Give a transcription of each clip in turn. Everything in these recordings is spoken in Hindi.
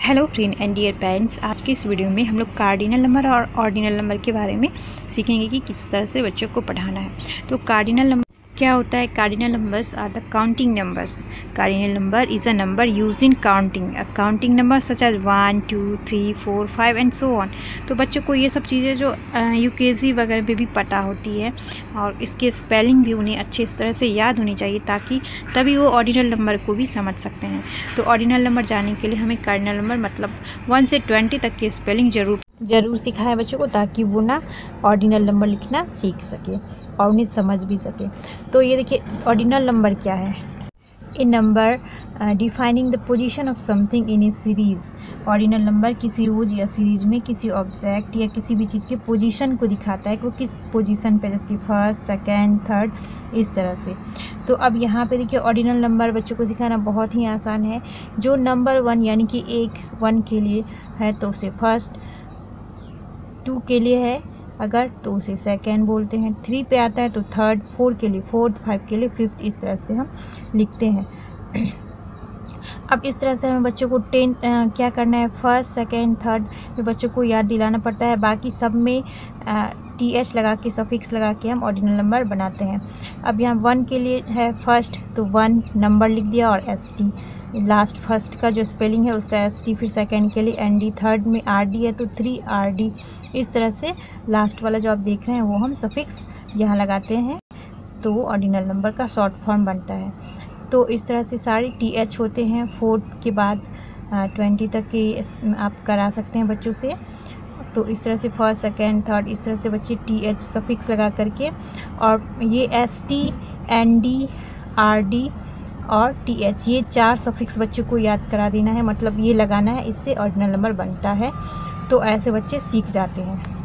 Hello friend and dear parents, आज की इस वीडियो में हम लोग कार्डिनल नंबर और ऑर्डिनल नंबर के बारे में सीखेंगे कि किस तरह से बच्चों को पढ़ाना है। तो कार्डिनल नंबर क्या होता है? Cardinal numbers are the counting numbers. Cardinal number is a number used in counting. Counting number such as 1, 2, 3, 4, 5 and so on. तो बच्चों को ये सब चीज़ें जो यूकेजी वगैरह में भी पता होती है और इसके स्पेलिंग भी उन्हें अच्छे इस तरह से याद होनी चाहिए ताकि तभी वो ऑर्डिनल नंबर को भी समझ सकते हैं। तो ऑर्डिनल नंबर जानने के लिए हमें कार्डिनल नंबर मतलब 1 से 20 तक की स्पेलिंग ज़रूर सिखाएं बच्चों को, ताकि वो ना ऑर्डिनल नंबर लिखना सीख सके और उन्हें समझ भी सके। तो ये देखिए ऑर्डिनल नंबर क्या है। A number defining the position of something in a series. Ordinal number किसी रोज या सीरीज में किसी ऑब्जेक्ट या किसी भी चीज़ के पोजीशन को दिखाता है कि वो किस पोजीशन पे, जैसे कि फर्स्ट, सेकेंड, थर्ड, इस तरह से। तो अब यहाँ पे देखिए ऑर्डिनल नंबर बच्चों को सिखाना बहुत ही आसान है। जो नंबर 1 यानी कि 1 के लिए है तो उसे फर्स्ट, 2 के लिए है अगर तो उसे सेकेंड बोलते हैं, 3 पे आता है तो थर्ड, 4 के लिए फोर्थ, 5 के लिए फिफ्थ, इस तरह से हम लिखते हैं। अब इस तरह से हमें बच्चों को क्या करना है, फर्स्ट, सेकेंड, थर्ड में बच्चों को याद दिलाना पड़ता है। बाकी सब में TH लगा के, सफिक्स लगा के हम ऑर्डिनल नंबर बनाते हैं। अब यहाँ 1 के लिए है फर्स्ट तो 1 नंबर लिख दिया और ST लास्ट, फर्स्ट का जो स्पेलिंग है उसका ST, फिर सेकेंड के लिए ND, थर्ड में RD है तो 3RD। इस तरह से लास्ट वाला जो आप देख रहे हैं वो हम सफिक्स यहाँ लगाते हैं तो ऑर्डिनल नंबर का शॉर्ट फॉर्म बनता है। तो इस तरह से सारे TH होते हैं। 4 के बाद 20 तक की आप करा सकते हैं बच्चों से। तो इस तरह से फर्स्ट, सेकेंड, थर्ड, इस तरह से बच्चे TH सफिक्स लगा करके, और ये ST, ND, RD और TH, ये 4 सफिक्स बच्चों को याद करा देना है, मतलब ये लगाना है, इससे ऑर्डिनल नंबर बनता है। तो ऐसे बच्चे सीख जाते हैं।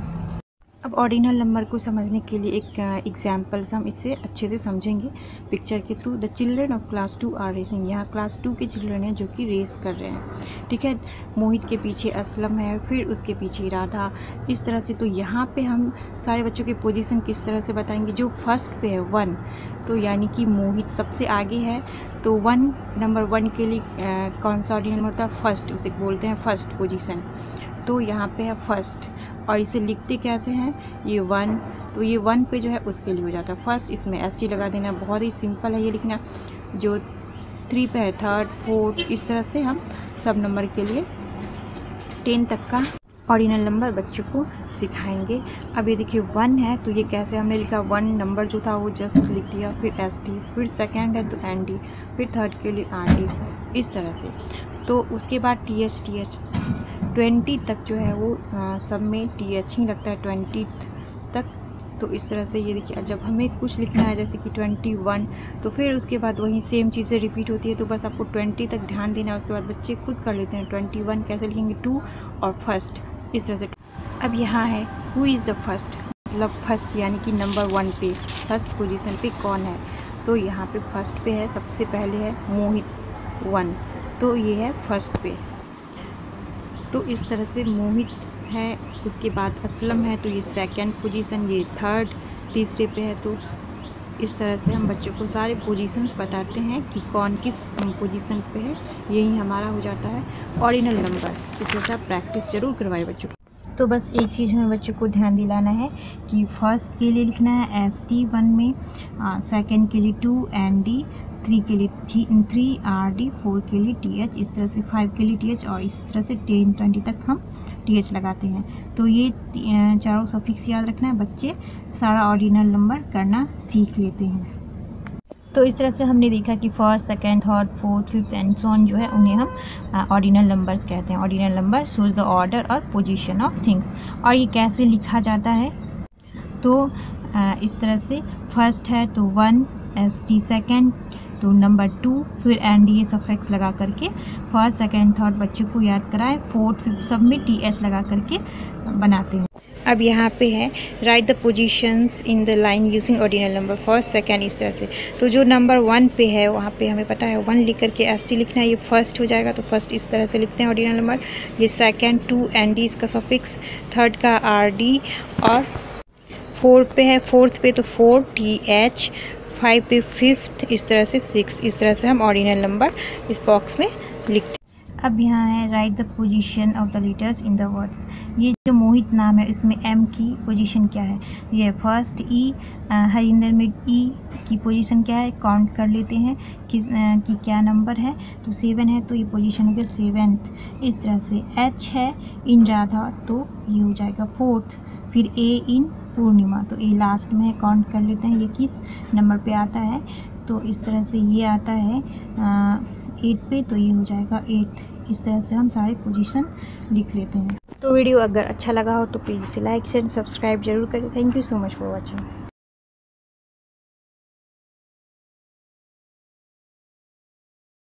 अब ऑर्डिनल नंबर को समझने के लिए एक एग्जाम्पल्स हम इससे अच्छे से समझेंगे पिक्चर के through. The children of class 2 are racing. यहाँ क्लास 2 के चिल्ड्रन हैं जो कि रेस कर रहे हैं, ठीक है। मोहित के पीछे असलम है, फिर उसके पीछे राधा, इस तरह से। तो यहाँ पे हम सारे बच्चों के पोजीशन किस तरह से बताएंगे। जो फर्स्ट पे है 1, तो यानी कि मोहित सबसे आगे है, तो नंबर 1 के लिए कौन सा ऑर्डिनल नंबर होता है? फर्स्ट, उसे बोलते हैं फर्स्ट पोजीशन। तो यहाँ पे है फर्स्ट, और इसे लिखते कैसे हैं, ये 1, तो ये 1 पे जो है उसके लिए हो जाता है फर्स्ट। इसमें ST लगा देना, बहुत ही सिंपल है ये लिखना। जो 3 पे है थर्ड, फोर्थ, इस तरह से हम सब नंबर के लिए 10 तक का ऑर्डिनल नंबर बच्चों को सिखाएंगे। अब ये देखिए 1 है तो ये कैसे हमने लिखा, 1 नंबर जो था वो जस्ट लिख दिया, फिर ST, फिर सेकेंड है तो ND, फिर थर्ड के लिए RD, इस तरह से। तो उसके बाद TH 20 तक जो है वो सब में TH ही लगता है 20 तक। तो इस तरह से ये देखिए जब हमें कुछ लिखना है जैसे कि 21, तो फिर उसके बाद वही सेम चीज़ें रिपीट होती है, तो बस आपको 20 तक ध्यान देना है। उसके बाद बच्चे खुद कर लेते हैं। 21 कैसे लिखेंगे, 2 और फर्स्ट, इस तरह से। अब यहाँ है हु इज़ द फर्स्ट, मतलब फर्स्ट यानी कि नंबर 1 पे फर्स्ट पोजीशन पे कौन है। तो यहाँ पे फर्स्ट पे है, सबसे पहले है मोहित 1, तो ये है फर्स्ट पे। तो इस तरह से मोहित है, उसके बाद असलम है तो ये सेकंड पोजीशन, ये थर्ड, तीसरे पे है। तो इस तरह से हम बच्चों को सारे पोजीशंस बताते हैं कि कौन किस पोजीशन पे है, यही हमारा हो जाता है ऑर्डिनल नंबर। इस तरह से आप प्रैक्टिस ज़रूर करवाएं बच्चों को। तो बस एक चीज़ हमें बच्चों को ध्यान दिलाना है कि फर्स्ट के लिए लिखना है ST 1 में, सेकेंड के लिए 2 ND, 3 के लिए 3 RD, 4 के लिए TH, इस तरह से 5 के लिए TH, और इस तरह से 10, 20 तक हम TH लगाते हैं। तो ये चारों सफिक्स याद रखना है, बच्चे सारा ऑर्डिनल नंबर करना सीख लेते हैं। तो इस तरह से हमने देखा कि first, second, third, fourth, fifth and so on जो है उन्हें हम ऑर्डिनल नंबर्स कहते हैं। Ordinal number shows the order और पोजीशन ऑफ थिंग्स। और ये कैसे लिखा जाता है, तो इस तरह से फर्स्ट है तो 1 ST, सेकेंड तो नंबर 2, फिर ND सफिक्स लगा करके फर्स्ट, सेकेंड, थर्ड बच्चों को याद कराए, फोर्थ, फिफ्थ सब में TH लगा करके बनाते हैं। अब यहाँ पे है right the positions in the line using ordinal number first, second, इस तरह से। तो जो नंबर 1 पे है वहाँ पे हमें पता है 1 लिख करके ST लिखना है, ये फर्स्ट हो जाएगा तो फर्स्ट इस तरह से लिखते हैं ऑर्डिनल नंबर। ये सेकेंड 2 ND इसका सफिक्स, थर्ड का RD, और 4 पे है, फोर्थ पे तो 4 TH, 5 पे फिफ्थ, इस तरह से 6, इस तरह से हम ऑर्डिनल नंबर इस बॉक्स में लिखते हैं। अब यहाँ है right the position of the letters in the words. ये जो मोहित नाम है इसमें एम की पोजीशन क्या है? ये फर्स्ट ई, हरिंदर में ई की पोजीशन क्या है? काउंट कर लेते हैं कि क्या नंबर है। तो 7 है तो ये पोजीशन हो गया 7th। इस तरह से एच है इन राधा तो ये हो जाएगा 4th। फिर ए इन पूर्णिमा तो ए लास्ट में है, काउंट कर लेते हैं ये किस नंबर पे आता है। तो इस तरह से ये आता है 8 पे तो ये हो जाएगा 8th। इस तरह से हम सारे पोजीशन लिख लेते हैं। तो वीडियो अगर अच्छा लगा हो तो प्लीज़ इसे लाइक शेयर सब्सक्राइब जरूर करें। Thank you so much for watching.